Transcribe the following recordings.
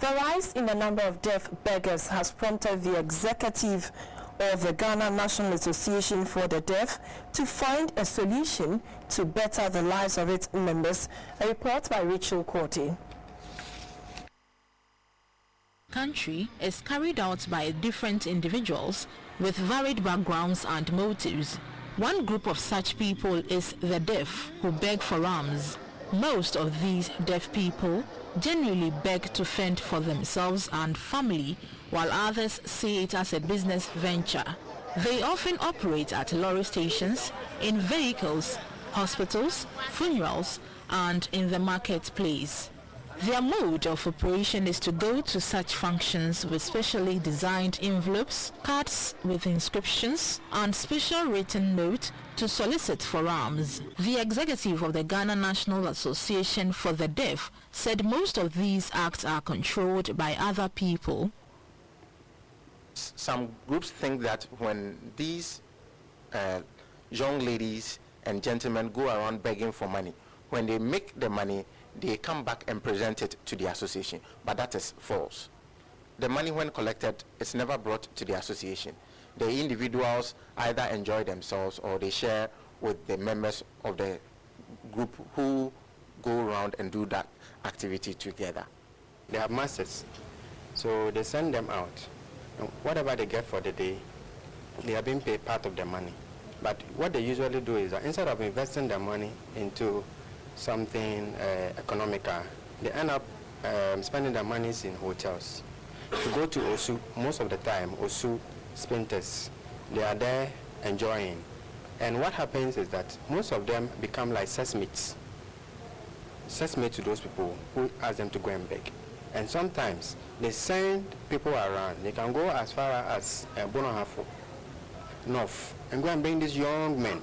The rise in the number of deaf beggars has prompted the executive of the Ghana National Association for the Deaf to find a solution to better the lives of its members. A report by Rachel Korte. Country is carried out by different individuals with varied backgrounds and motives. One group of such people is the deaf, who beg for alms. Most of these deaf people genuinely beg to fend for themselves and family, while others see it as a business venture. They often operate at lorry stations, in vehicles, hospitals, funerals, and in the marketplace. Their mode of operation is to go to such functions with specially designed envelopes, cards with inscriptions, and special written note to solicit for alms. The executive of the Ghana National Association for the Deaf said most of these acts are controlled by other people. Some groups think that when these young ladies and gentlemen go around begging for money, when they make the money, they come back and present it to the association, but that is false. The money, when collected, is never brought to the association. The individuals either enjoy themselves or they share with the members of the group who go around and do that activity together. They have masters, so they send them out. And whatever they get for the day, they are being paid part of the money. But what they usually do is that instead of investing their money into something economical, they end up spending their monies in hotels. To go to Osu, most of the time, Osu sprinters, they are there enjoying. And what happens is that most of them become like sesmates to those people who ask them to go and beg. And sometimes they send people around. They can go as far as Bonohafo, North, and go and bring these young men,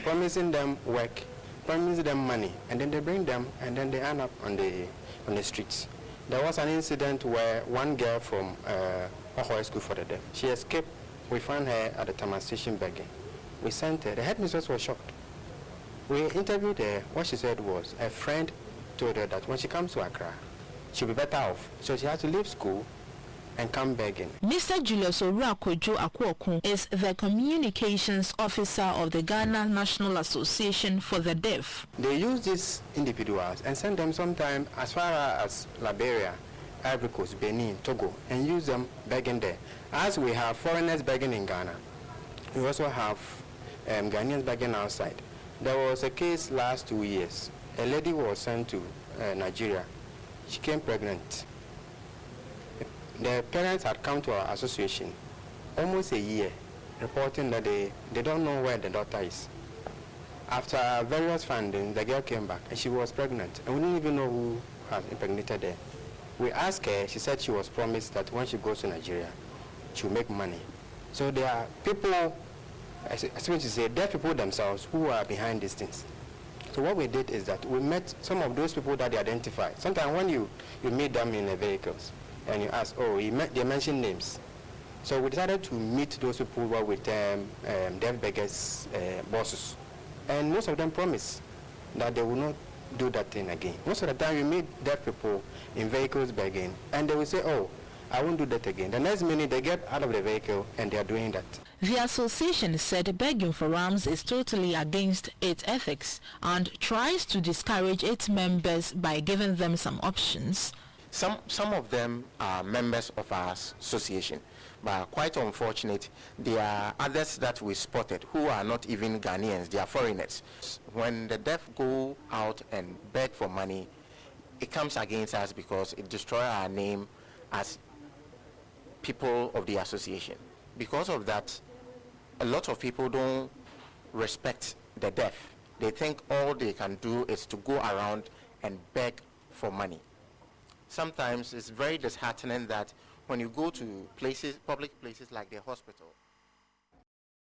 promising them work, promising them money, and then they bring them, and then they end up on the streets. There was an incident where one girl from Ahoy School for the Deaf, she escaped. We found her at the Tama station begging. We sent her. The headmistress was shocked. We interviewed her. What she said was a friend told her that when she comes to Accra, she'll be better off. So she had to leave school and come begging. Mr. Julius Owurakojo Akwokun is the communications officer of the Ghana National Association for the Deaf. They use these individuals and send them sometime as far as Liberia, Ivory Coast, Benin, Togo, and use them begging there. As we have foreigners begging in Ghana, we also have Ghanaians begging outside. There was a case last 2 years. A lady was sent to Nigeria. She came pregnant. The parents had come to our association almost a year, reporting that they don't know where the daughter is. After various findings, the girl came back and she was pregnant, and we didn't even know who had impregnated her. We asked her, she said she was promised that when she goes to Nigeria, she'll make money. So there are people, I suppose to say, there are people themselves who are behind these things. So what we did is that we met some of those people that they identified. Sometimes when you meet them in the vehicles, and you ask, oh, they mention names. So we decided to meet those people who were with deaf beggars bosses. And most of them promise that they will not do that thing again. Most of the time you meet deaf people in vehicles begging, and they will say, oh, I won't do that again. The next minute they get out of the vehicle and they are doing that. The association said begging for alms is totally against its ethics and tries to discourage its members by giving them some options. Some of them are members of our association, but quite unfortunate, there are others that we spotted who are not even Ghanaians, they are foreigners. When the deaf go out and beg for money, it comes against us because it destroys our name as people of the association. Because of that, a lot of people don't respect the deaf. They think all they can do is to go around and beg for money. Sometimes it's very disheartening that when you go to places, public places like the hospital,